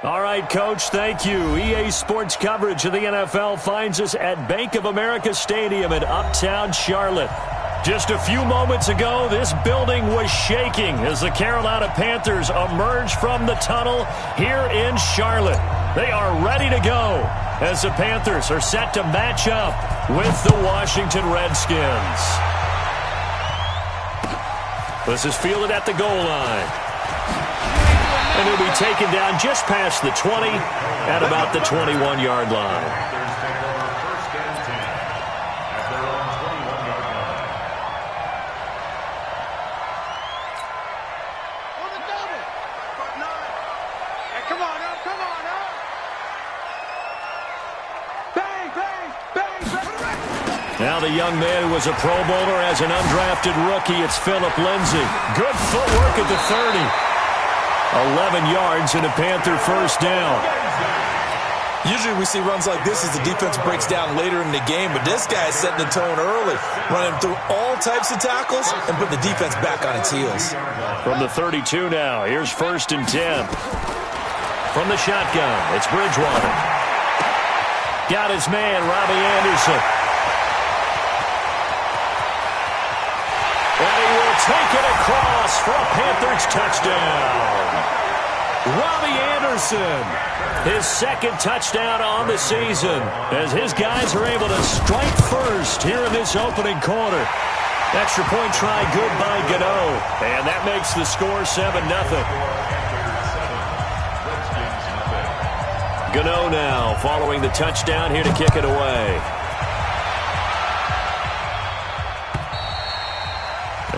All right, Coach, thank you. EA Sports coverage of the NFL finds us at Bank of America Stadium in Uptown Charlotte. Just a few moments ago, this building was shaking as the Carolina Panthers emerged from the tunnel here in Charlotte. They are ready to go as the Panthers are set to match up with the Washington Redskins. This is fielded at the goal line. And he'll be taken down just past the 20 at about the 21-yard line. Now the young man who was a Pro Bowler as an undrafted rookie, it's Phillip Lindsay. Good footwork at the 30. 11 yards and a Panther first down. Usually we see runs like this as the defense breaks down later in the game, but this guy is setting the tone early, running through all types of tackles and putting the defense back on its heels. From the 32 now, here's 1st and 10. From the shotgun, it's Bridgewater. Got his man, Robbie Anderson. And he will take it across for a Panthers touchdown. Robbie Anderson, his 2nd touchdown on the season, as his guys are able to strike first here in this opening quarter. Extra point try good by Gano, and that makes the score 7-0. Gano now following the touchdown here to kick it away.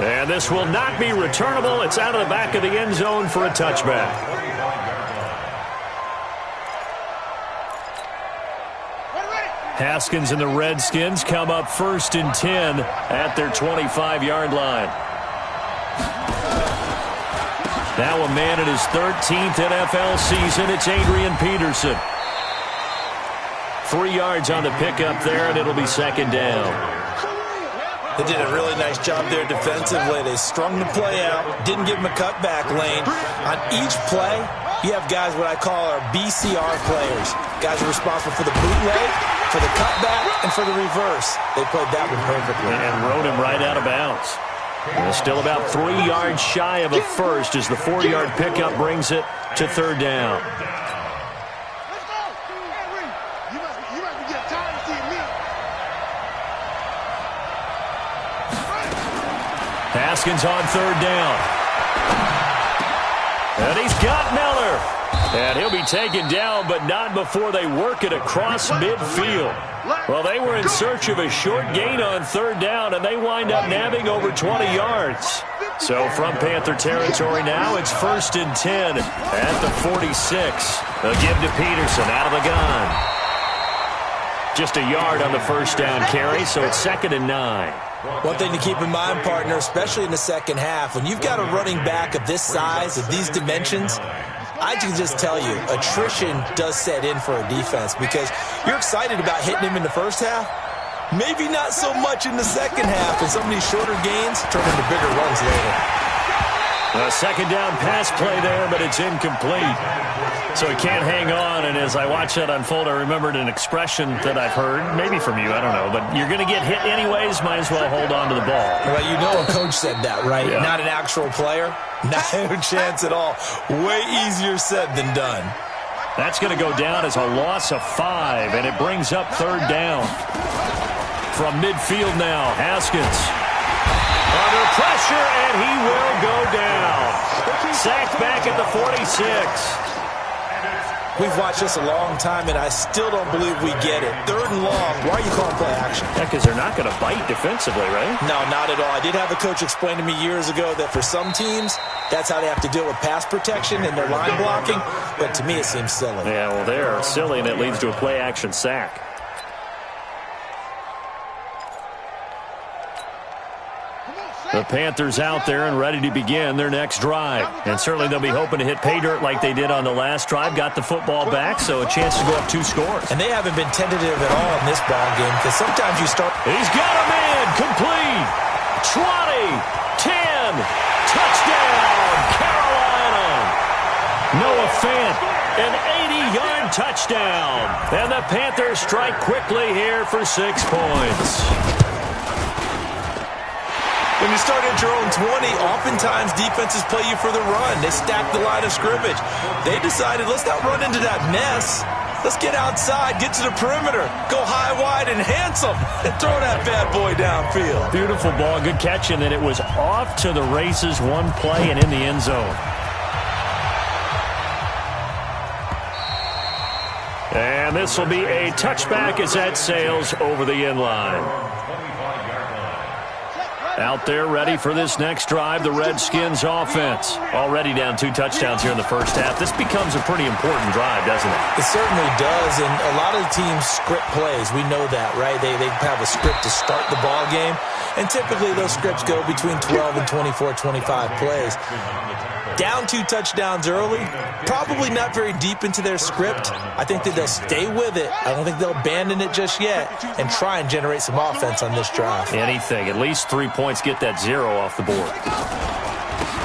And this will not be returnable. It's out of the back of the end zone for a touchback. Haskins and the Redskins come up 1st and 10 at their 25-yard line. Now a man in his 13th NFL season. It's Adrian Peterson. 3 yards on the pickup there, and it'll be 2nd down. They did a really nice job there defensively. They strung the play out, didn't give him a cutback lane. On each play, you have guys what I call our BCR players. Guys are responsible for the bootleg, for the cutback, and for the reverse. They played that one perfectly. And rode him right out of bounds. And still about 3 yards shy of a first as the 4-yard pickup brings it to 3rd down. Haskins on 3rd down. And he's got Miller. And he'll be taken down, but not before they work it across midfield. Well, they were in search of a short gain on 3rd down, and they wind up nabbing over 20 yards. So from Panther territory now, it's 1st and 10 at the 46. They'll give to Peterson out of the gun. Just a yard on the 1st down carry, so it's 2nd and 9. One thing to keep in mind, partner, especially in the second half, when you've got a running back of this size, of these dimensions, I can just tell you, attrition does set in for a defense because you're excited about hitting him in the first half. Maybe not so much in the second half, and some of these shorter gains turn into bigger runs later. A 2nd down pass play there, but it's incomplete. So he can't hang on, and as I watch that unfold, I remembered an expression that I've heard, maybe from you, I don't know, but you're going to get hit anyways, might as well hold on to the ball. Well, you know a coach said that, right? Yeah. Not an actual player? Not a chance at all. Way easier said than done. That's going to go down as a loss of 5, and it brings up 3rd down. From midfield now, Haskins. Under pressure, and he will go down. Sacked back at the 46. We've watched this a long time, and I still don't believe we get it. 3rd and long. Why are you calling play action? Yeah, because they're not going to bite defensively, right? No, not at all. I did have a coach explain to me years ago that for some teams, that's how they have to deal with pass protection and their line blocking. But to me, it seems silly. Yeah, well, they're silly, and it leads to a play action sack. The Panthers out there and ready to begin their next drive. And certainly they'll be hoping to hit pay dirt like they did on the last drive. Got the football back, so a chance to go up 2 scores. And they haven't been tentative at all in this ball game because sometimes you start. He's got a man complete. 20, 10, touchdown, Carolina. Noah Fant An 80-yard touchdown. And the Panthers strike quickly here for 6 points. When you start at your own 20, oftentimes defenses play you for the run. They stack the line of scrimmage. They decided, let's not run into that mess. Let's get outside, get to the perimeter, go high, wide, and handsome, and throw that bad boy downfield. Beautiful ball, good catch, and then it was off to the races, one play and in the end zone. And this will be a touchback as that sails over the end line. Out there ready for this next drive, the Redskins offense. Already down 2 touchdowns here in the first half. This becomes a pretty important drive, doesn't it? It certainly does, and a lot of the teams script plays. We know that, right? They have a script to start the ball game, and typically those scripts go between 12 and 24, 25 plays. Down 2 touchdowns early, probably not very deep into their script. I think that they'll stay with it. I don't think they'll abandon it just yet and try and generate some offense on this drive. Anything. At least 3 points, get that 0 off the board.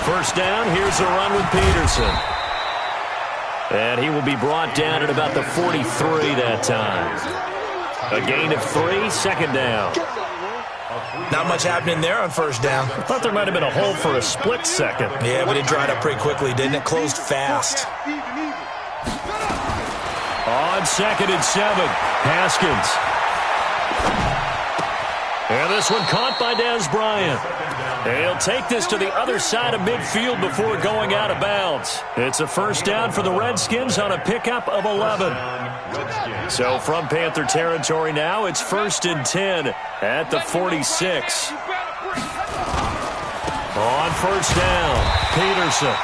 First down, here's a run with Peterson. And he will be brought down at about the 43 that time. A gain of 3, second down. Not much happening there on first down. I thought there might have been a hole for a split second. Yeah, but it dried up pretty quickly, didn't it? Closed fast. On 2nd and 7, Haskins. And this one caught by Dez Bryant. And he'll take this to the other side of midfield before going out of bounds. It's a first down for the Redskins on a pickup of 11. So from Panther territory now, it's 1st and 10 at the 46. On first down, Peterson.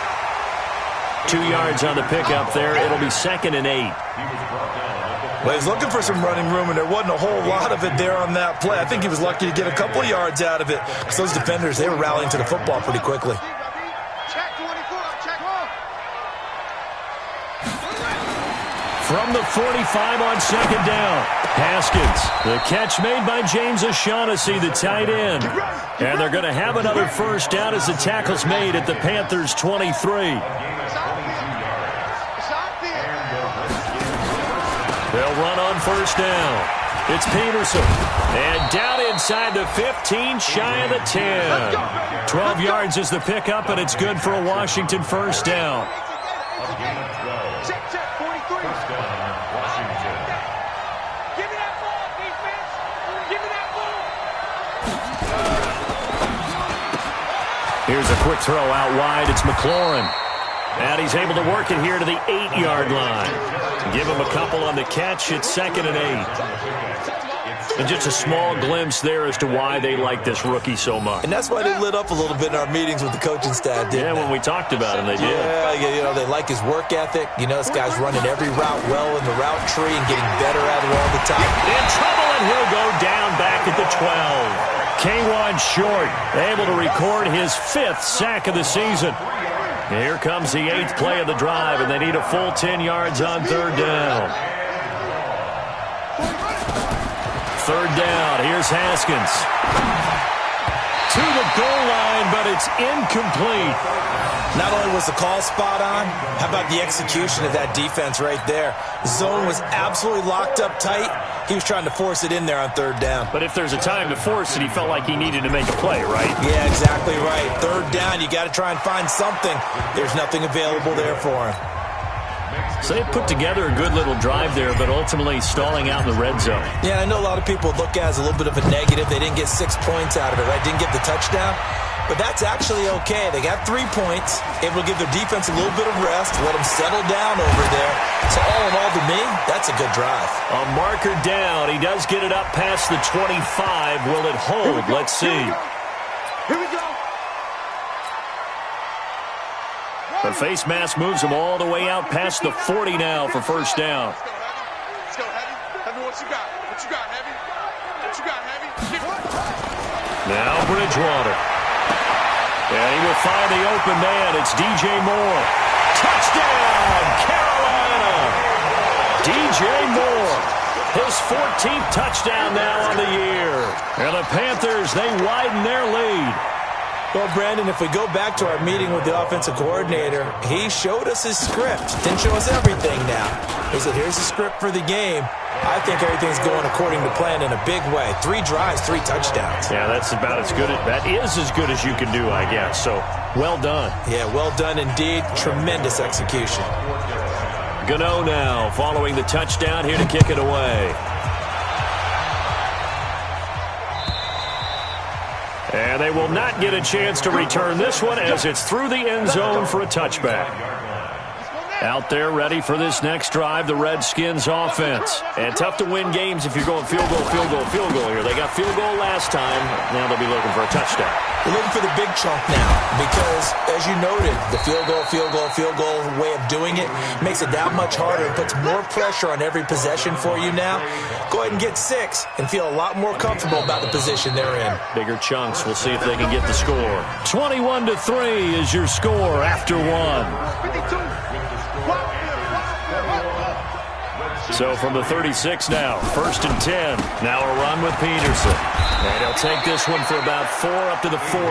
2 yards on the pickup there. It'll be 2nd and 8. Well, he's looking for some running room, and there wasn't a whole lot of it there on that play. I think he was lucky to get a couple of yards out of it because those defenders, they were rallying to the football pretty quickly. From the 45 on 2nd down, Haskins. The catch made by James O'Shaughnessy, the tight end. And they're going to have another first down as the tackle's made at the Panthers' 23. They'll run on first down. It's Peterson. And down inside the 15, shy of the 10. 12 yards is the pickup, and it's good for a Washington first down. Here's a quick throw out wide. It's McLaurin. And he's able to work it here to the 8-yard line. Give him a couple on the catch. It's 2nd and 8. And just a small glimpse there as to why they like this rookie so much. And that's why they lit up a little bit in our meetings with the coaching staff, didn't they? When we talked about him, they did. Yeah, they like his work ethic. You know, this guy's running every route well in the route tree and getting better at it all the time. In trouble, and he'll go down back at the 12. K1 Short, able to record his 5th sack of the season. Here comes the 8th play of the drive, and they need a full 10 yards on 3rd down. 3rd down, here's Haskins. To the goal line, but it's incomplete. Not only was the call spot on, how about the execution of that defense right there? The zone was absolutely locked up tight. He was trying to force it in there on 3rd down. But if there's a time to force it, he felt like he needed to make a play, right? Yeah, exactly right. 3rd down, you got to try and find something. There's nothing available there for him. So they put together a good little drive there, but ultimately stalling out in the red zone. Yeah, I know a lot of people look at it as a little bit of a negative. They didn't get 6 points out of it, right? Didn't get the touchdown. But that's actually okay. They got 3 points, able to give their defense a little bit of rest, let them settle down over there. So all in all, to me, that's a good drive. A marker down. He does get it up past the 25. Will it hold? Let's see. Here we go. The face mask moves him all the way out past the 40 now for first down. Let's go, Heavy. Heavy, what you got? What you got, Heavy? What you got, Heavy? Now Bridgewater. And he will find the open man. It's DJ Moore. Touchdown, Carolina. DJ Moore. His 14th touchdown now on the year. And the Panthers, they widen their lead. Well, Brandon, if we go back to our meeting with the offensive coordinator, he showed us his script. Didn't show us everything now. He said, here's the script for the game. I think everything's going according to plan in a big way. 3 drives, 3 touchdowns. Yeah, that's about as good. That is as good as you can do, I guess. So, well done. Yeah, well done indeed. Tremendous execution. Gano now following the touchdown here to kick it away. And they will not get a chance to return this one as it's through the end zone for a touchback. Out there ready for this next drive, the Redskins offense. And tough to win games if you're going field goal, field goal, field goal here. They got field goal last time. Now they'll be looking for a touchdown. They're looking for the big chunk now because, as you noted, the field goal way of doing it makes it that much harder and puts more pressure on every possession for you now. Go ahead and get 6 and feel a lot more comfortable about the position they're in. Bigger chunks. We'll see if they can get the score. 21-3 is your score after 1. So from the 36 now, 1st and 10. Now a run with Peterson. And he'll take this one for about 4 up to the 40.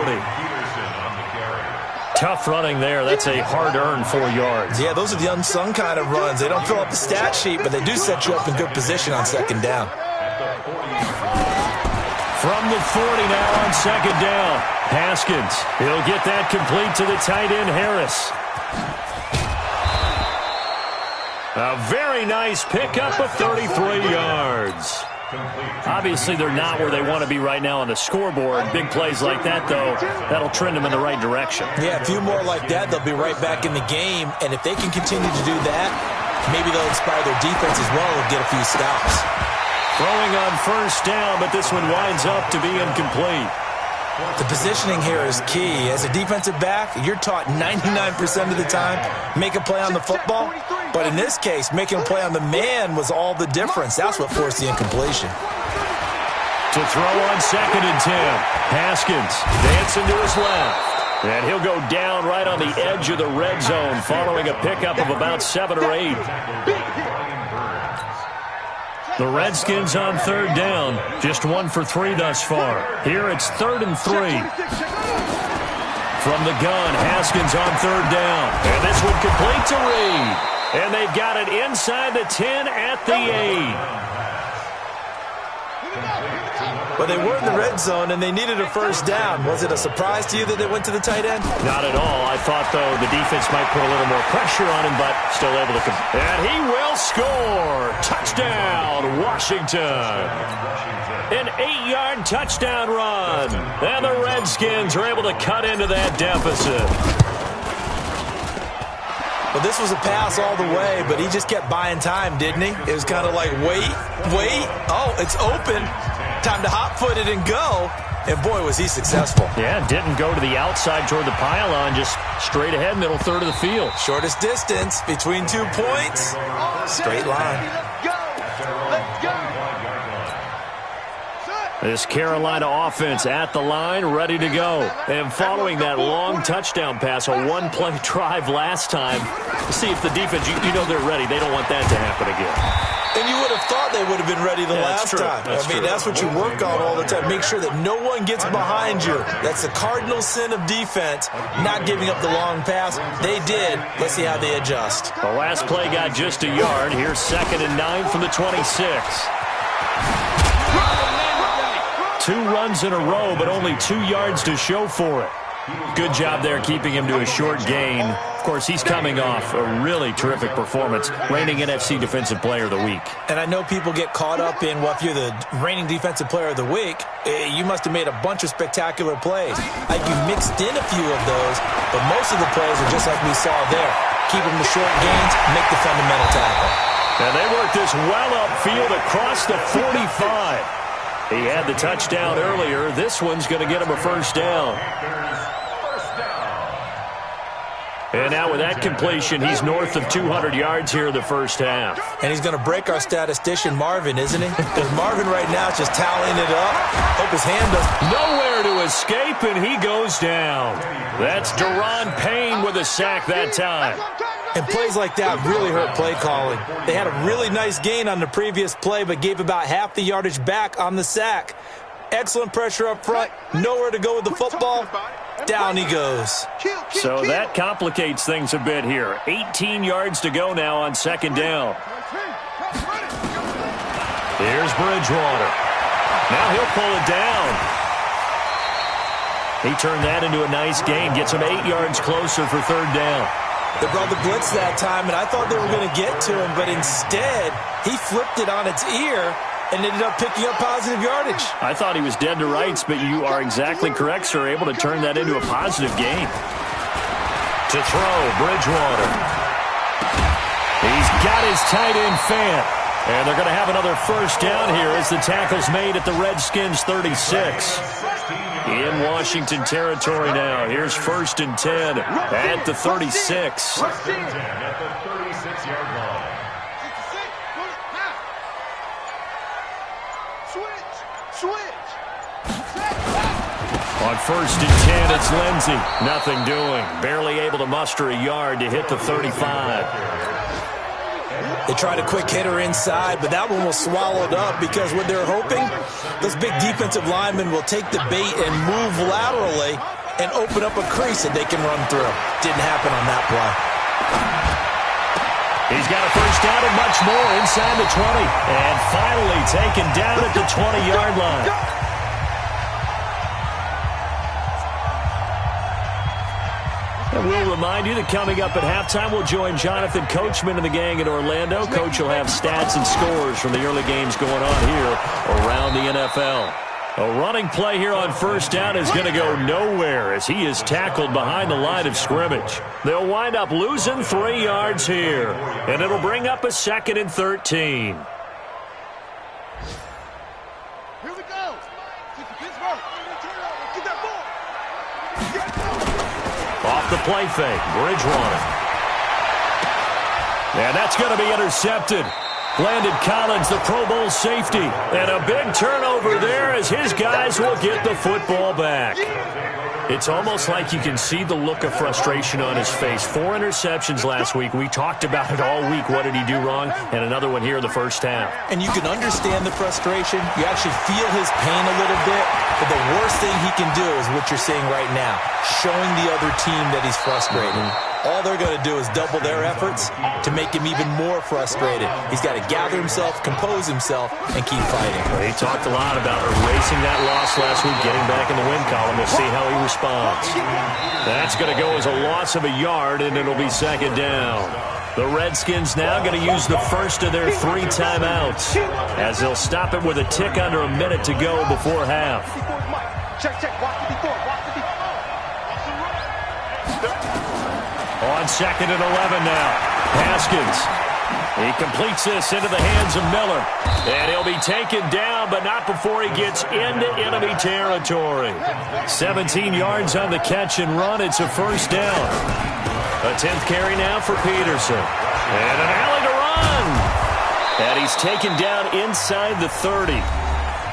Tough running there. That's a hard-earned 4 yards. Yeah, those are the unsung kind of runs. They don't fill up the stat sheet, but they do set you up in good position on 2nd down. From the 40 now on 2nd down. Haskins. He'll get that complete to the tight end, Harris. A very nice pickup of 33 yards. Obviously, they're not where they want to be right now on the scoreboard. Big plays like that, though, that'll trend them in the right direction. Yeah, a few more like that, they'll be right back in the game. And if they can continue to do that, maybe they'll inspire their defense as well and get a few stops. Throwing on 1st down, but this one winds up to be incomplete. The positioning here is key. As a defensive back, you're taught 99% of the time, make a play on the football. But in this case, making a play on the man was all the difference. That's what forced the incompletion. To throw on 2nd and 10. Haskins dancing to his left. And he'll go down right on the edge of the red zone following a pickup of about 7 or 8. The Redskins on 3rd down. Just 1 for 3 thus far. Here it's 3rd and 3. From the gun, Haskins on 3rd down. And this one complete to Reed. And they've got it inside the 10 at the 8. But they were in the red zone, and they needed a 1st down. Was it a surprise to you that they went to the tight end? Not at all. I thought, though, the defense might put a little more pressure on him, but still able to and he will score. Touchdown, Washington. An 8-yard touchdown run. And the Redskins are able to cut into that deficit. Well, this was a pass all the way, but he just kept buying time, didn't he? It was kind of like, wait. Oh, it's open. Time to hot-foot it and go. And, boy, was he successful. Yeah, didn't go to the outside toward the pylon, just straight ahead, middle third of the field. Shortest distance between 2 points. Straight line. Let's go. This Carolina offense at the line, ready to go. And following that long touchdown pass, a 1-play drive last time, see if the defense, you know they're ready. They don't want that to happen again. And you would have thought they would have been ready the last time. That's what you work on all the time. Make sure that no one gets behind you. That's the cardinal sin of defense, not giving up the long pass. They did. Let's see how they adjust. The last play got just a yard. Here's 2nd and 9 from the 26. 2 runs in a row, but only 2 yards to show for it. Good job there keeping him to a short gain. Of course, he's coming off a really terrific performance, reigning NFC Defensive Player of the Week. And I know people get caught up in, well, if you're the reigning Defensive Player of the Week, you must have made a bunch of spectacular plays. Like you mixed in a few of those, but most of the plays are just like we saw there. Keep them to short gains, make the fundamental tackle. And they work this well upfield across the 45. He had the touchdown earlier. This one's going to get him a 1st down. And now with that completion, he's north of 200 yards here in the 1st half. And he's going to break our statistician, Marvin, isn't he? Because Marvin right now is just tallying it up. Hope his hand does. Nowhere to escape, and he goes down. That's Deron Payne with a sack that time. And plays like that really hurt play calling. They had a really nice gain on the previous play, but gave about half the yardage back on the sack. Excellent pressure up front. Nowhere to go with the football. Down he goes. So that complicates things a bit here. 18 yards to go now on second down. Here's Bridgewater. Now he'll pull it down. He turned that into a nice gain. Gets him 8 yards closer for third down. They brought the blitz that time, and I thought they were going to get to him, but instead he flipped it on its ear and ended up picking up positive yardage. I thought he was dead to rights, but you are exactly correct, sir. Able to turn that into a positive gain. To throw, Bridgewater. He's got his tight end fan. And they're going to have another first down here as the tackle's made at the Redskins 36. In Washington territory now. Here's 1st and 10 at the 36. On 1st and 10, it's Lindsey. Nothing doing. Barely able to muster a yard to hit the 35. They tried a quick hitter inside, but that one was swallowed up because what they're hoping, those big defensive linemen will take the bait and move laterally and open up a crease that they can run through. Didn't happen on that play. He's got a first down and much more inside the 20. And finally taken down at the 20-yard line. And we'll remind you that coming up at halftime, we'll join Jonathan Coachman and the gang in Orlando. Coach will have stats and scores from the early games going on here around the NFL. A running play here on first down is going to go nowhere as he is tackled behind the line of scrimmage. They'll wind up losing 3 yards here, and it'll bring up a 2nd and 13. Here we go. Pittsburgh. Get that ball. Off the play fake, Bridgewater. And that's going to be intercepted. Landon Collins, the Pro Bowl safety. And a big turnover there as his guys will get the football back. It's almost like you can see the look of frustration on his face. 4 interceptions last week. We talked about it all week. What did he do wrong? And another one here in the first half. And you can understand the frustration. You actually feel his pain a little bit. But the worst thing he can do is what you're seeing right now, showing the other team that he's frustrated. All they're going to do is double their efforts to make him even more frustrated. He's got to gather himself, compose himself, and keep fighting. He talked a lot about erasing that loss last week, getting back in the win column. We'll see how he responds. That's going to go as a loss of a yard, and it'll be 2nd down. The Redskins now going to use the first of their 3 timeouts as they'll stop it with a tick under a minute to go before half. Check. Watch the before. On 2nd and 11 now. Haskins. He completes this into the hands of Miller. And he'll be taken down, but not before he gets into enemy territory. 17 yards on the catch and run. It's a first down. A 10th carry now for Peterson. And an alley to run. And he's taken down inside the 30.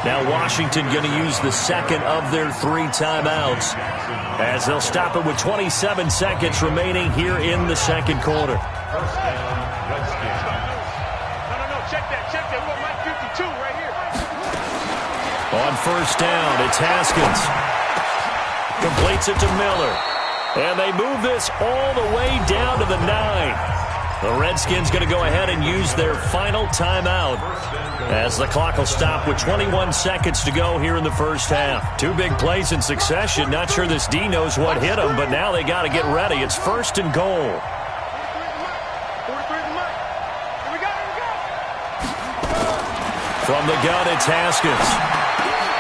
Now Washington going to use the second of their 3 timeouts as they'll stop it with 27 seconds remaining here in the second quarter. No. Check that. What, Mike 52 right here. On first down, it's Haskins. Completes it to Miller. And they move this all the way down to the 9. The Redskins going to go ahead and use their final timeout as the clock will stop with 21 seconds to go here in the first half. 2 big plays in succession. Not sure this D knows what hit him, but now they got to get ready. It's 1st and goal. From the gun, it's Haskins.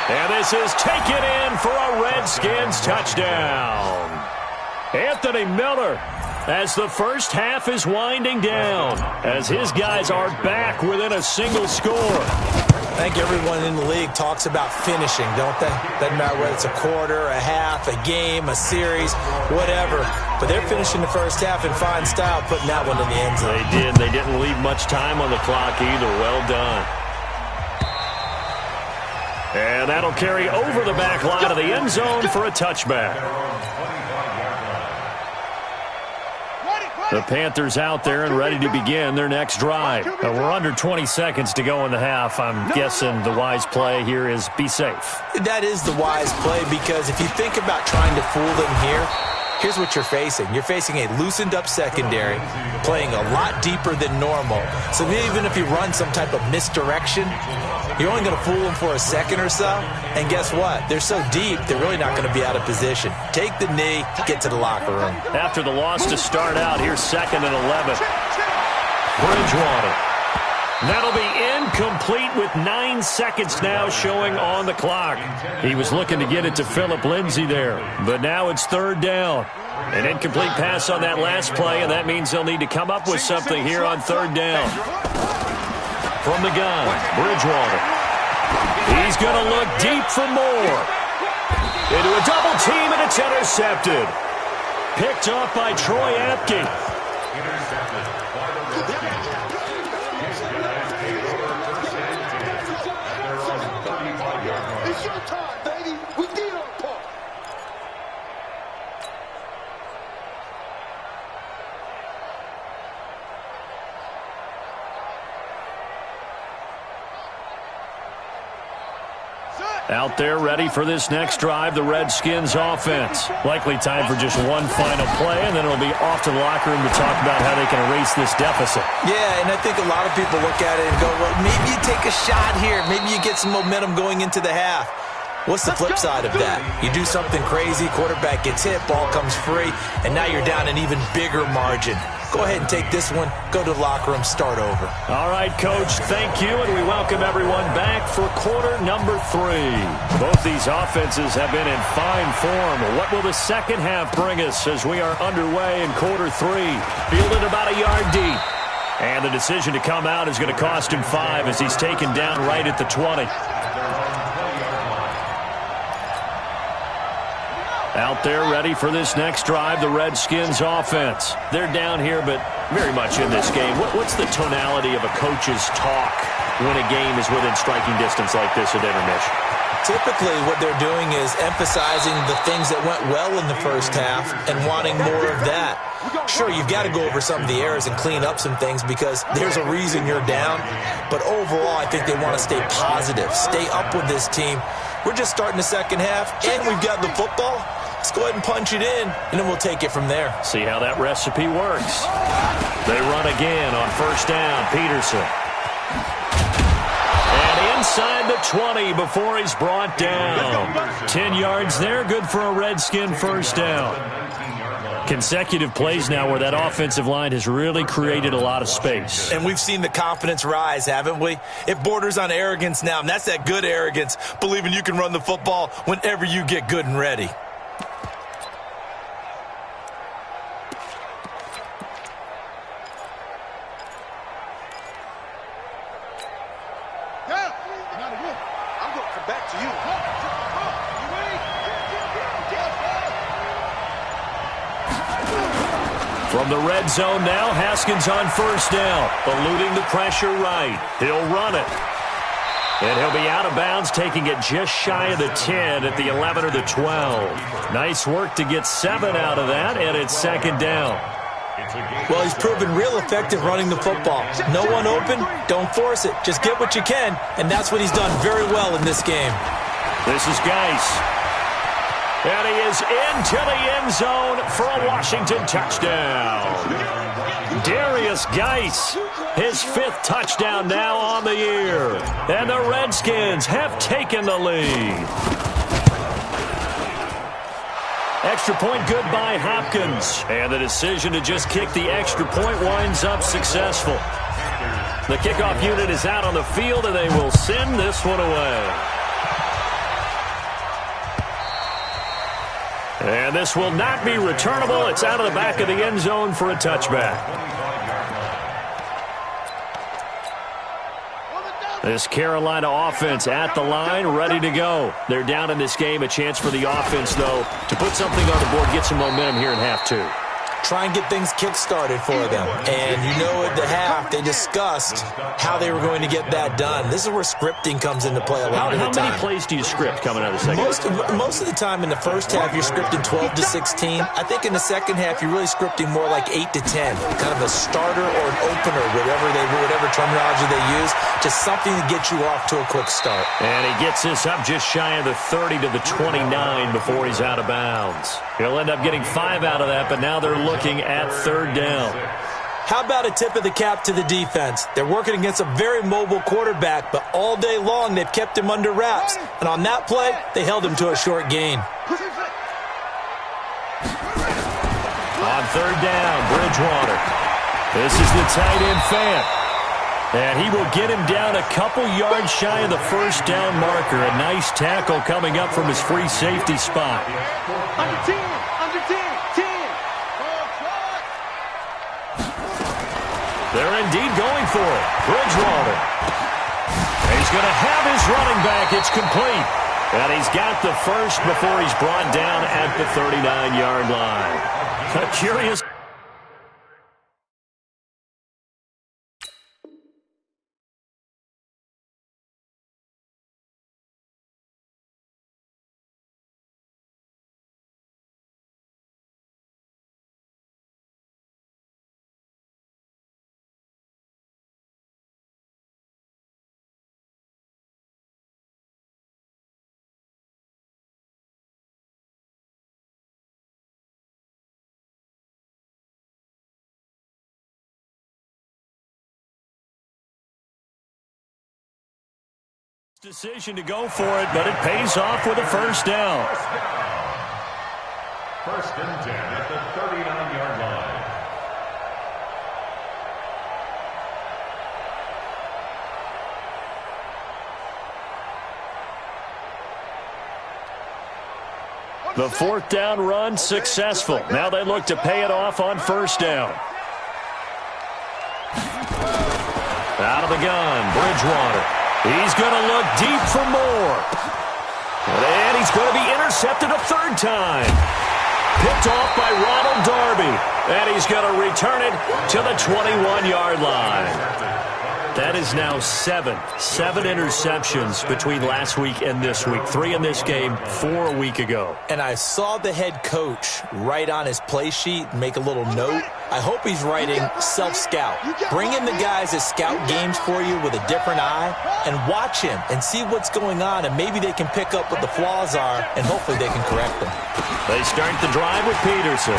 And this is taken in for a Redskins touchdown. Anthony Miller, as the first half is winding down, as his guys are back within a single score. I think everyone in the league talks about finishing, don't they? Doesn't matter whether it's a quarter, a half, a game, a series, whatever. But they're finishing the first half in fine style, putting that one in the end zone. They did. They didn't leave much time on the clock either. Well done. And that'll carry over the back line of the end zone for a touchback. Ready. The Panthers out there and ready to begin their next drive. We're under 20 seconds to go in the half. I'm guessing the wise play here is be safe. That is the wise play, because if you think about trying to fool them here, here's what you're facing. You're facing a loosened-up secondary, playing a lot deeper than normal. So even if you run some type of misdirection, you're only going to fool them for a second or so. And guess what? They're so deep, they're really not going to be out of position. Take the knee, get to the locker room. After the loss to start out, here's 2nd and 11. Bridgewater. That'll be incomplete with 9 seconds now showing on the clock. He was looking to get it to Phillip Lindsay there, but now it's 3rd down. An incomplete pass on that last play, and that means they'll need to come up with something here on 3rd down. From the gun, Bridgewater. He's going to look deep for more. Into a double team, and it's intercepted. Picked off by Troy Apke. It's your time, baby. We did our part. Out there ready for this next drive, the Redskins offense. Likely time for just one final play, and then it'll be off to the locker room to talk about how they can erase this deficit. Yeah, and I think a lot of people look at it and go, well, maybe you take a shot here. Maybe you get some momentum going into the half. What's the flip side of that? You do something crazy, quarterback gets hit, ball comes free, and now you're down an even bigger margin. Go ahead and take this one, go to the locker room, start over. All right, Coach, thank you, and we welcome everyone back for quarter number 3. Both these offenses have been in fine form. What will the second half bring us as we are underway in quarter 3? Fielded about a yard deep. And the decision to come out is going to cost him 5 as he's taken down right at the 20. Out there ready for this next drive, the Redskins offense. They're down here, but very much in this game. What's the tonality of a coach's talk when a game is within striking distance like this at intermission? Typically, what they're doing is emphasizing the things that went well in the first half and wanting more of that. Sure, you've got to go over some of the errors and clean up some things because there's a reason you're down. But overall, I think they want to stay positive, stay up with this team. We're just starting the second half, and we've got the football. Let's go ahead and punch it in, and then we'll take it from there. See how that recipe works. They run again on 1st down. Peterson. And inside the 20 before he's brought down. 10 yards there, good for a Redskin 1st down. Consecutive plays now where that offensive line has really created a lot of space. And we've seen the confidence rise, haven't we? It borders on arrogance now, and that's that good arrogance, believing you can run the football whenever you get good and ready. From the red zone now, Haskins on 1st down, eluding the pressure right. He'll run it. And he'll be out of bounds, taking it just shy of the 10 at the 11 or the 12. Nice work to get 7 out of that, and it's 2nd down. Well, he's proven real effective running the football. No one open, don't force it. Just get what you can, and that's what he's done very well in this game. This is Geis. And he is into the end zone for a Washington touchdown. Darius Geis, his 5th touchdown now on the year. And the Redskins have taken the lead. Extra point good by Hopkins. And the decision to just kick the extra point winds up successful. The kickoff unit is out on the field, and they will send this one away. And this will not be returnable. It's out of the back of the end zone for a touchback. This Carolina offense at the line, ready to go. They're down in this game. A chance for the offense, though, to put something on the board, get some momentum here in half 2. try and get things kick-started for them. And you know at the half, they discussed how they were going to get that done. This is where scripting comes into play a lot of the time. How many plays do you script coming out of the second half? Most of the time in the first half, you're scripting 12 to 16. I think in the second half, you're really scripting more like 8 to 10, kind of a starter or an opener, whatever terminology they use, just something to get you off to a quick start. And he gets this up just shy of the 30 to the 29 before he's out of bounds. He'll end up getting 5 out of that, but now they're looking at third down. How about a tip of the cap to the defense? They're working against a very mobile quarterback, but all day long they've kept him under wraps. And on that play, they held him to a short gain. On third down, Bridgewater. This is the tight end Fant. And he will get him down a couple yards shy of the first down marker. A nice tackle coming up from his free safety spot. Under 10, under 10, 10. They're indeed going for it. Bridgewater. He's going to have his running back. It's complete. And he's got the first before he's brought down at the 39-yard line. Curious. Decision to go for it, but it pays off with a first down. First and 10 at the 39-yard line. The fourth down run successful. Now they look to pay it off on first down. Out of the gun, Bridgewater. He's going to look deep for more. And he's going to be intercepted a third time. Picked off by Ronald Darby. And he's going to return it to the 21-yard line. That is now 7 interceptions between last week and this week. 3 in this game, 4 a week ago. And I saw the head coach write on his play sheet, make a little note. I hope he's writing self-scout. Bring in the guys that scout games for you with a different eye and watch him and see what's going on, and maybe they can pick up what the flaws are, and hopefully they can correct them. They start the drive with Peterson.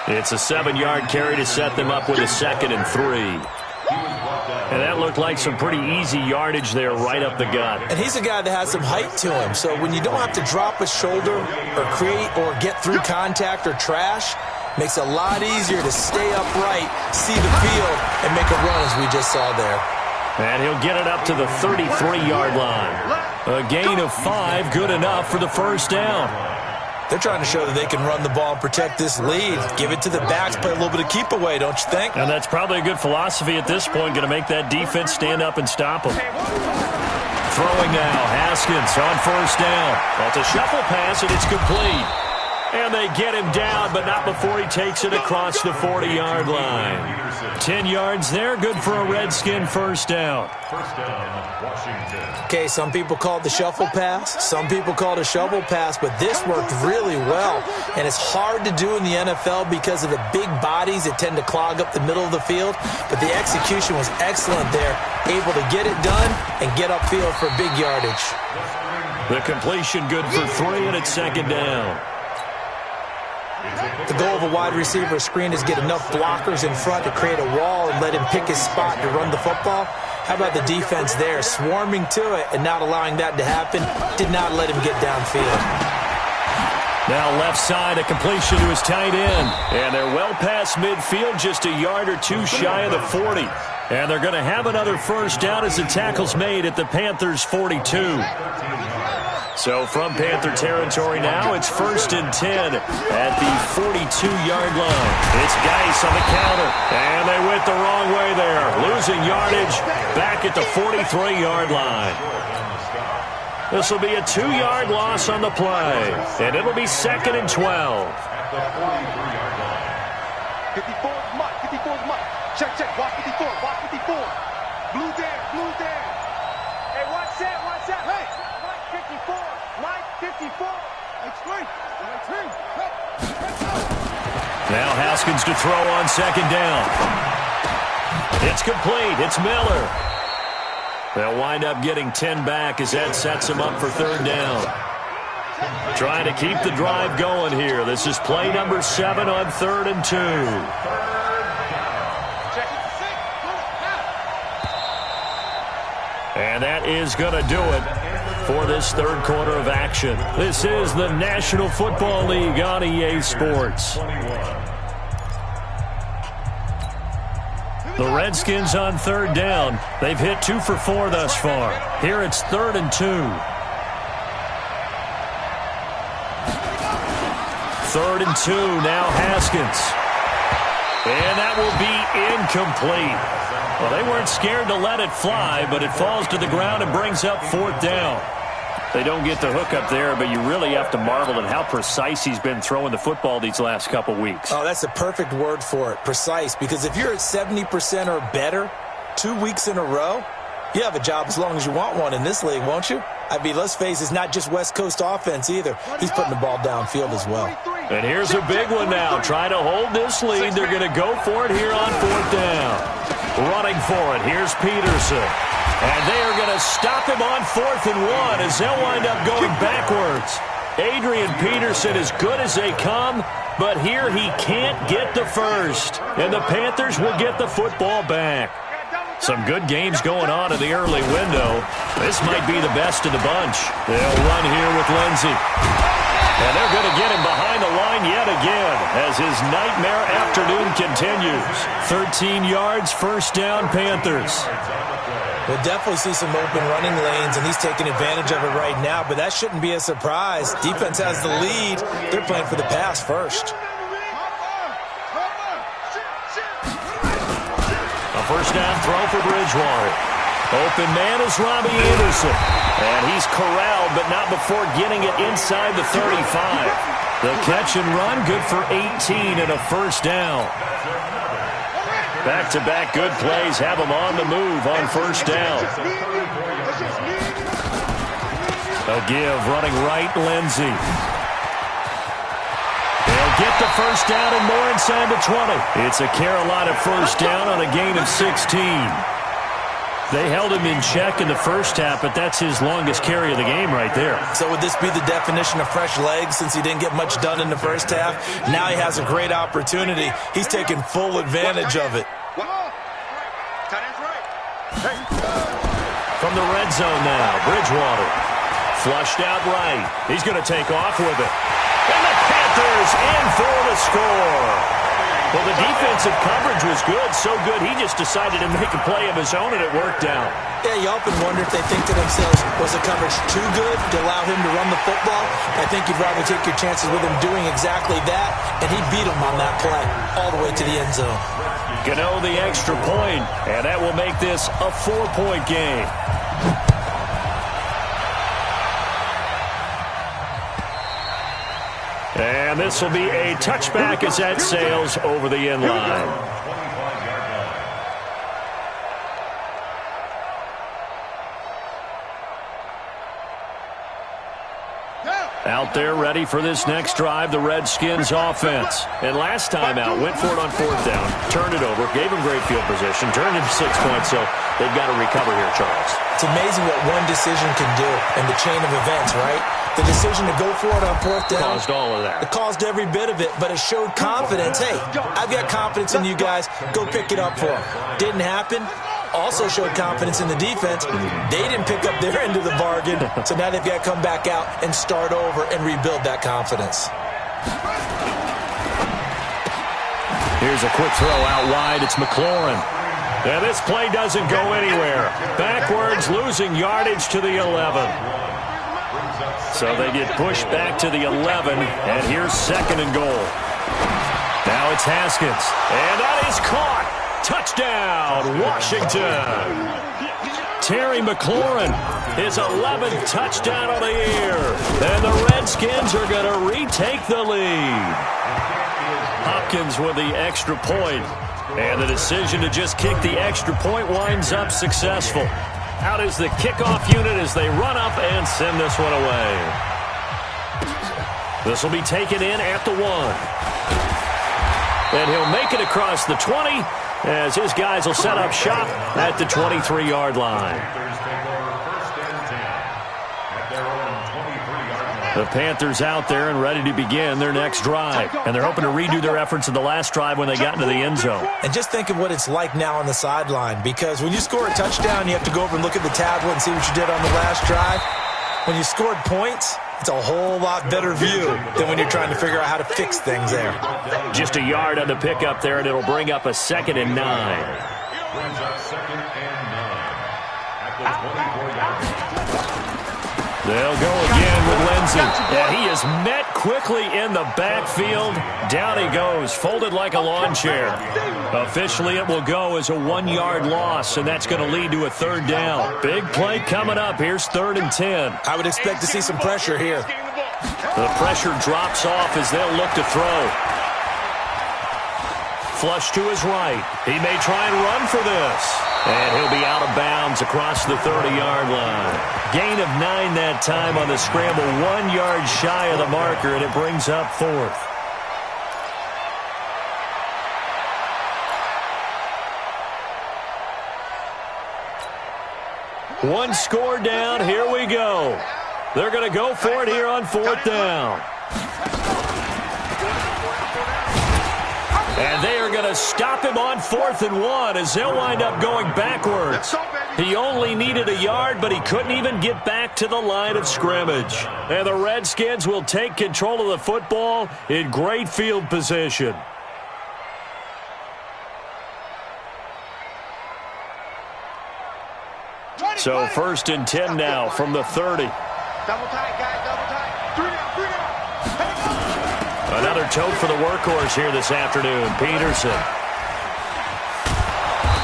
It's a 7-yard carry to set them up with a 2nd and 3. And that looked like some pretty easy yardage there right up the gut. And he's a guy that has some height to him. So when you don't have to drop a shoulder or create or get through contact or trash, makes it a lot easier to stay upright, see the field, and make a run as we just saw there. And he'll get it up to the 33-yard line. A gain of 5, good enough for the first down. They're trying to show that they can run the ball and protect this lead. Give it to the backs, play a little bit of keep away, don't you think? And that's probably a good philosophy at this point, going to make that defense stand up and stop them. Throwing now, Haskins on first down. Well, it's a shuffle pass, and it's complete. And they get him down, but not before he takes it across the 40-yard line. 10 yards there, good for a Redskin first down. First down, Washington. Okay, some people call it the shuffle pass. Some people call it a shovel pass, but this worked really well. And it's hard to do in the NFL because of the big bodies that tend to clog up the middle of the field. But the execution was excellent there. Able to get it done and get upfield for big yardage. The completion good for 3, and it's 2nd down. The goal of a wide receiver screen is get enough blockers in front to create a wall and let him pick his spot to run the football. How about the defense there, swarming to it and not allowing that to happen? Did not let him get downfield. Now left side, a completion to his tight end. And they're well past midfield, just a yard or 2 shy of the 40. And they're going to have another first down as the tackle's made at the Panthers' 42. So from Panther territory now, it's 1st and 10 at the 42-yard line. It's Geis on the counter, and they went the wrong way there. Losing yardage back at the 43-yard line. This will be a 2-yard loss on the play, and it'll be 2nd and 12. At the 43-yard line. 54 is Mike. 54 is Mike. Check, check. Watch 54. Watch 54. Blue there. Blue there. Hey, watch that. Watch that. Hey, Mike 54. Mike 54. Explain. Now Haskins to throw on 2nd down. It's complete. It's Miller. They'll wind up getting 10 back as that sets them up for 3rd down. Trying to keep the drive going here. This is play number 7 on 3rd and 2. And that is going to do it for this 3rd quarter of action. This is the National Football League on EA Sports. The Redskins on 3rd down. They've hit 2 for 4 thus far. Here it's 3rd and 2. 3rd and 2, now Haskins. And that will be incomplete. Well, they weren't scared to let it fly, but it falls to the ground and brings up 4th down. They don't get the hook up there, but you really have to marvel at how precise he's been throwing the football these last couple weeks. Oh, that's a perfect word for it, precise, because if you're at 70% or better 2 weeks in a row, you have a job as long as you want one in this league, won't you? I mean, let's face it, it's not just West Coast offense either. He's putting the ball downfield as well. And here's a big one now. Trying to hold this lead. They're going to go for it here on 4th down. Running for it. Here's Peterson. And they are going to stop him on 4th and 1 as they'll wind up going backwards. Adrian Peterson as good as they come, but here he can't get the first. And the Panthers will get the football back. Some good games going on in the early window. This might be the best of the bunch. They'll run here with Lindsey. And they're going to get him behind the line yet again as his nightmare afternoon continues. 13 yards, 1st down, Panthers. We'll definitely see some open running lanes, and he's taking advantage of it right now, but that shouldn't be a surprise. Defense has the lead. They're playing for the pass first. A 1st down throw for Bridgewater. Open man is Robbie Anderson. And he's corralled, but not before getting it inside the 35. The catch and run, good for 18 and a 1st down. Back-to-back good plays have him on the move on 1st down. A give, running right, Lindsey. They'll get the 1st down and more inside the 20. It's a Carolina 1st down on a gain of 16. They held him in check in the 1st half, but that's his longest carry of the game right there. So would this be the definition of fresh legs since he didn't get much done in the 1st half? Now he has a great opportunity. He's taking full advantage of it. From the red zone now, Bridgewater. Flushed out right. He's going to take off with it. And the Panthers in for the score. Well, the defensive coverage was good, so good he just decided to make a play of his own, and it worked out. Yeah, you often wonder if they think to themselves, was the coverage too good to allow him to run the football? I think you'd rather take your chances with him doing exactly that, and he beat him on that play all the way to the end zone. Gano the extra point, and that will make this a 4-point game. And this will be a touchback as that sails over the end line. Out there ready for this next drive, the Redskins offense. And last time out, went for it on 4th down, turned it over, gave him great field position, turned him 6 points, so they've got to recover here, Charles. It's amazing what one decision can do in the chain of events, right? The decision to go for it on 4th down. Caused all of that. It caused every bit of it, but it showed confidence. Hey, I've got confidence in you guys. Go pick it up for them. Didn't happen. Also showed confidence in the defense. They didn't pick up their end of the bargain, so now they've got to come back out and start over and rebuild that confidence. Here's a quick throw out wide. It's McLaurin. And this play doesn't go anywhere. Backwards, losing yardage to the 11. So they get pushed back to the 11, and here's 2nd and goal. Now it's Haskins, and that is caught. Touchdown, Washington. Terry McLaurin, his 11th touchdown of the year. And the Redskins are going to retake the lead. Hopkins with the extra point. And the decision to just kick the extra point winds up successful. Out is the kickoff unit as they run up and send this one away. This will be taken in at the 1. And he'll make it across the 20 as his guys will set up shop at the 23-yard line. The Panthers out there and ready to begin their next drive. And they're hoping to redo their efforts in the last drive when they got into the end zone. And just think of what it's like now on the sideline, because when you score a touchdown, you have to go over and look at the tablet and see what you did on the last drive. When you scored points, it's a whole lot better view than when you're trying to figure out how to fix things there. Just a yard on the pickup there, and it'll bring up a 2nd and 9. Brings up 2nd and 9 at the 24-yard line. They'll go again with Lindsey. And he is met quickly in the backfield. Down he goes, folded like a lawn chair. Officially, it will go as a 1-yard loss, and that's going to lead to a 3rd down. Big play coming up. Here's 3rd and 10. I would expect to see some pressure here. The pressure drops off as they'll look to throw. Flush to his right. He may try and run for this. And he'll be out of bounds across the 30-yard line. Gain of 9 that time on the scramble. 1 yard shy of the marker, and it brings up 4th. One score down. Here we go. They're going to go for it here on 4th down. And they are going to stop him on 4th and 1 as they'll wind up going backwards. He only needed a yard, but he couldn't even get back to the line of scrimmage. And the Redskins will take control of the football in great field position. So 1st and 10 now from the 30. Double tight, guys, double tight. 3 down, 3 down. Another tote for the workhorse here this afternoon, Peterson.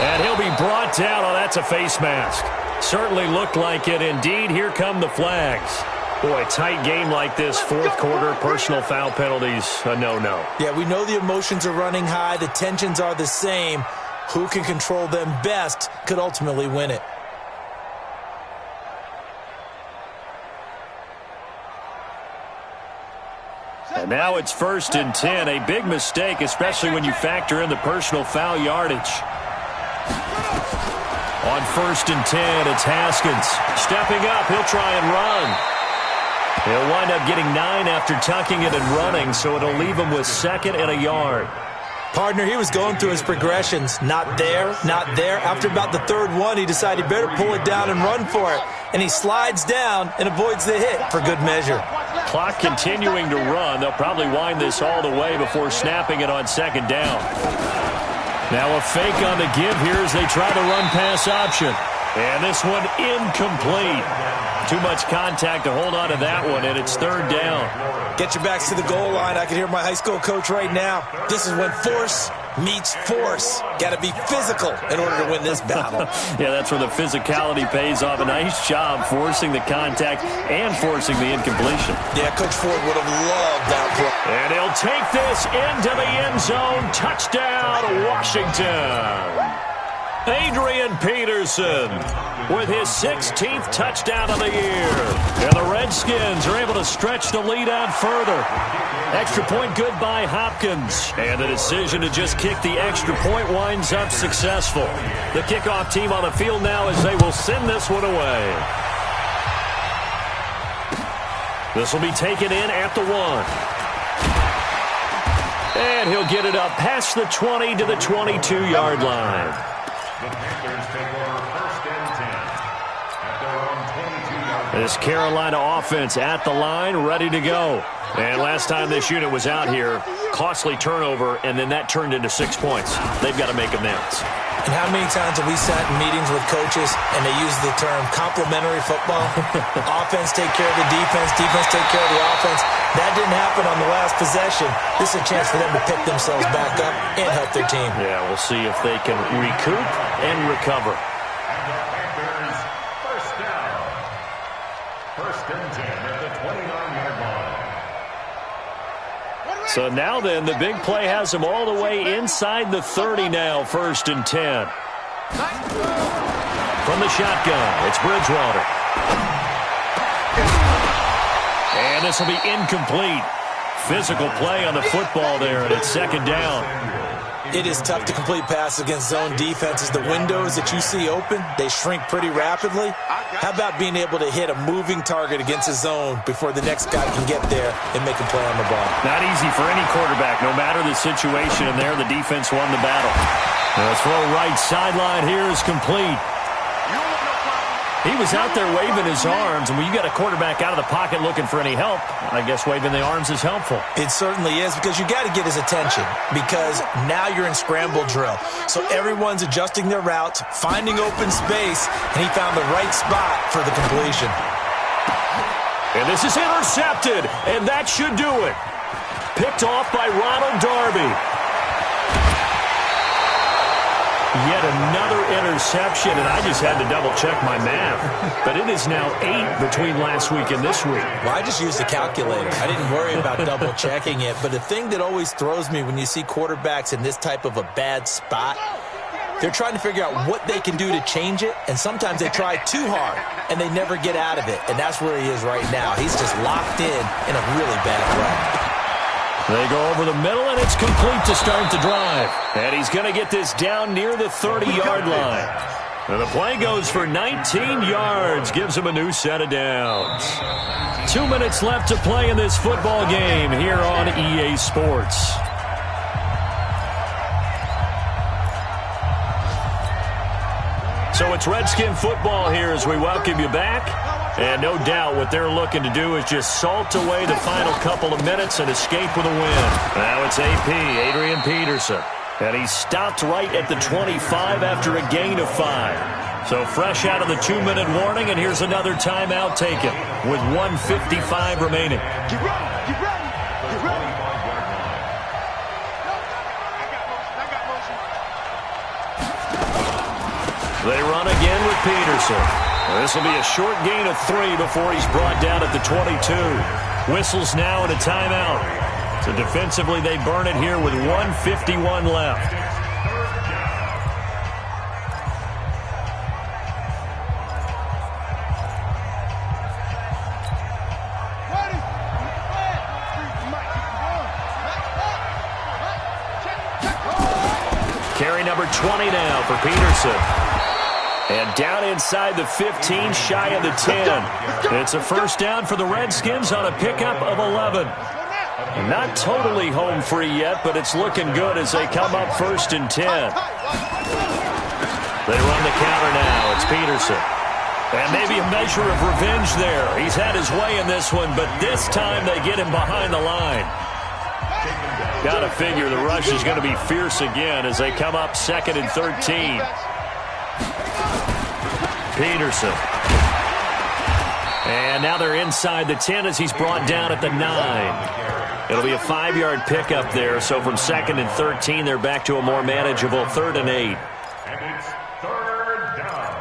And he'll be brought down. Oh, that's a face mask. Certainly looked like it. Indeed, here come the flags. Boy, a tight game like this, 4th quarter, personal foul penalties, a no-no. Yeah, we know the emotions are running high. The tensions are the same. Who can control them best could ultimately win it. And now it's 1st and 10. A big mistake, especially when you factor in the personal foul yardage. On 1st and 10, it's Haskins. Stepping up, he'll try and run. He'll wind up getting 9 after tucking it and running, so it'll leave him with 2nd and a yard. Partner, he was going through his progressions. Not there, not there. After about the 3rd one, he decided he better pull it down and run for it. And he slides down and avoids the hit for good measure. Clock continuing to run. They'll probably wind this all the way before snapping it on 2nd down. Now a fake on the give here as they try the run-pass option. And this one incomplete. Too much contact to hold on to that one, and it's 3rd down. Get your backs to the goal line. I can hear my high school coach right now. This is when force meets force. Got to be physical in order to win this battle. Yeah, that's where the physicality pays off. A nice job forcing the contact and forcing the incompletion. Yeah, Coach Ford would have loved that play. And he'll take this into the end zone. Touchdown, Washington. Adrian Peterson with his 16th touchdown of the year. And the Redskins are able to stretch the lead out further. Extra point good by Hopkins. And the decision to just kick the extra point winds up successful. The kickoff team on the field now as they will send this one away. This will be taken in at the 1. And he'll get it up past the 20 to the 22-yard line. The Panthers take over 1st and 10 at their own 22-yard line. This Carolina offense at the line, ready to go. And last time this unit was out here, costly turnover, and then that turned into 6 points. They've got to make amends. And how many times have we sat in meetings with coaches and they use the term complementary football? Offense take care of the defense, defense take care of the offense. That didn't happen on the last possession. This is a chance for them to pick themselves back up and help their team. Yeah, we'll see if they can recoup and recover. And the Panthers So now then, the big play has him all the way inside the 30 now, 1st and 10. From the shotgun, it's Bridgewater. And this will be incomplete. Physical play on the football there, and it's 2nd down. It is tough to complete passes against zone defenses. The windows that you see open, they shrink pretty rapidly. How about being able to hit a moving target against a zone before the next guy can get there and make a play on the ball? Not easy for any quarterback, no matter the situation. And there, the defense won the battle. The throw right sideline here is complete. He was out there waving his arms, and when you got a quarterback out of the pocket looking for any help, I guess waving the arms is helpful. It certainly is, because you got to get his attention, because now you're in scramble drill. So everyone's adjusting their routes, finding open space, and he found the right spot for the completion. And this is intercepted, and that should do it. Picked off by Ronald Darby. Yet another interception, and I just had to double-check my math. But it is now 8 between last week and this week. Well, I just used a calculator. I didn't worry about double-checking it. But the thing that always throws me when you see quarterbacks in this type of a bad spot, they're trying to figure out what they can do to change it, and sometimes they try too hard, and they never get out of it. And that's where he is right now. He's just locked in a really bad way. They go over the middle, and it's complete to start the drive. And he's going to get this down near the 30-yard line. And the play goes for 19 yards, gives him a new set of downs. 2 minutes left to play in this football game here on EA Sports. So it's Redskin football here as we welcome you back. And no doubt what they're looking to do is just salt away the final couple of minutes and escape with a win. Now it's AP, Adrian Peterson. And he's stopped right at the 25 after a gain of 5. So fresh out of the 2-minute warning, and here's another timeout taken with 1:55 remaining. Get ready, get ready, get ready. They run again with Peterson. This will be a short gain of 3 before he's brought down at the 22. Whistles now and a timeout. So defensively, they burn it here with 1:51 left. Carry number 20 now for Peterson. And down inside the 15, shy of the 10. It's a first down for the Redskins on a pickup of 11. Not totally home free yet, but it's looking good as they come up 1st and 10. They run the counter now. It's Peterson. And maybe a measure of revenge there. He's had his way in this one, but this time they get him behind the line. Got to figure the rush is going to be fierce again as they come up 2nd and 13. Peterson. And now they're inside the 10 as he's brought down at the 9. It'll be a 5-yard pickup there. So from 2nd and 13, they're back to a more manageable 3rd and 8. And it's 3rd down.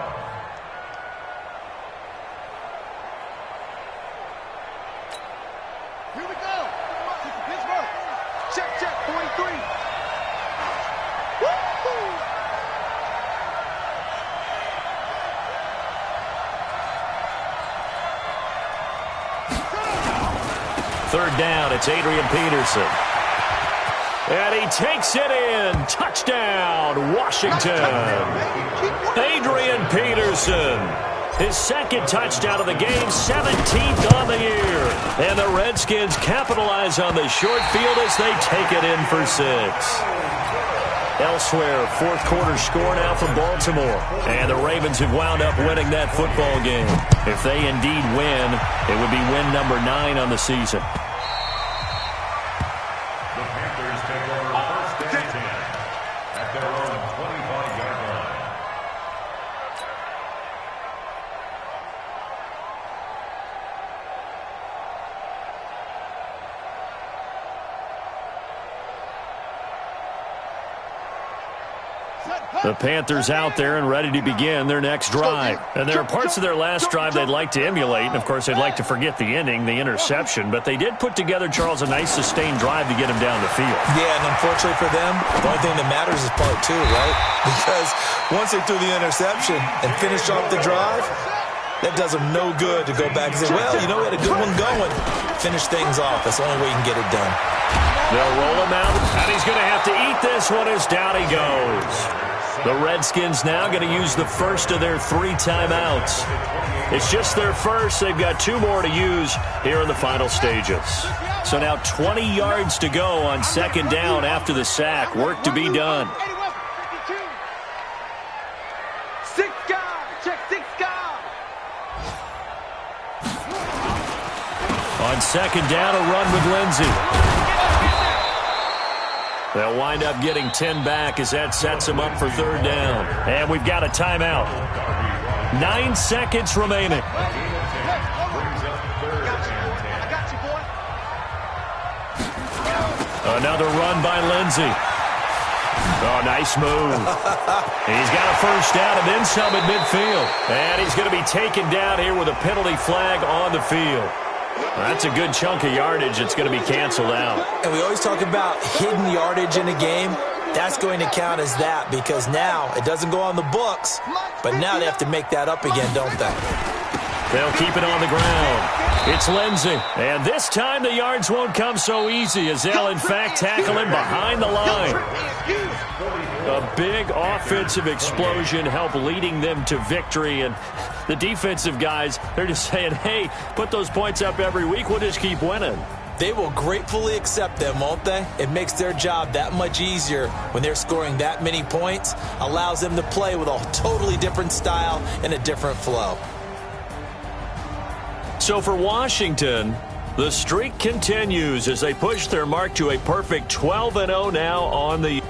Here we go. Pittsburgh. Check, 43. Woo! 3rd down, it's Adrian Peterson. And he takes it in. Touchdown, Washington. Adrian Peterson. His 2nd touchdown of the game, 17th on the year. And the Redskins capitalize on the short field as they take it in for 6. Elsewhere, 4th quarter score now from Baltimore. And the Ravens have wound up winning that football game. If they indeed win, it would be win number 9 on the season. The Panthers take over 1st and 10 at their own 25-yard line. Set. The Panthers out there and ready to begin their next drive. And there are parts of their last drive they'd like to emulate. And, of course, they'd like to forget the ending, the interception. But they did put together, Charles, a nice sustained drive to get him down the field. Yeah, and unfortunately for them, the only thing that matters is part two, right? Because once they threw the interception and finished off the drive, that does them no good to go back and say, well, you know, we had a good one going. Finish things off. That's the only way you can get it done. They'll roll him out, and he's going to have to eat this one as down he goes. The Redskins now going to use the first of their 3 timeouts. It's just their first. They've got 2 more to use here in the final stages. So now 20 yards to go on second down after the sack. Work to be done. On second down, a run with Lindsey. They'll wind up getting 10 back as that sets them up for third down. And we've got a timeout. 9 seconds remaining. Another run by Lindsey. Oh, nice move. He's got a first down and then some at midfield. And he's going to be taken down here with a penalty flag on the field. That's a good chunk of yardage. It's going to be canceled out. And we always talk about hidden yardage in a game. That's going to count as that because now it doesn't go on the books, but now they have to make that up again, don't they? They'll keep it on the ground. It's Lindsey. And this time the yards won't come so easy as they'll, in fact, tackle him behind the line. A big offensive explosion helped leading them to victory. And the defensive guys, they're just saying, hey, put those points up every week. We'll just keep winning. They will gratefully accept them, won't they? It makes their job that much easier when they're scoring that many points. Allows them to play with a totally different style and a different flow. So for Washington, the streak continues as they push their mark to a perfect 12-0 now on the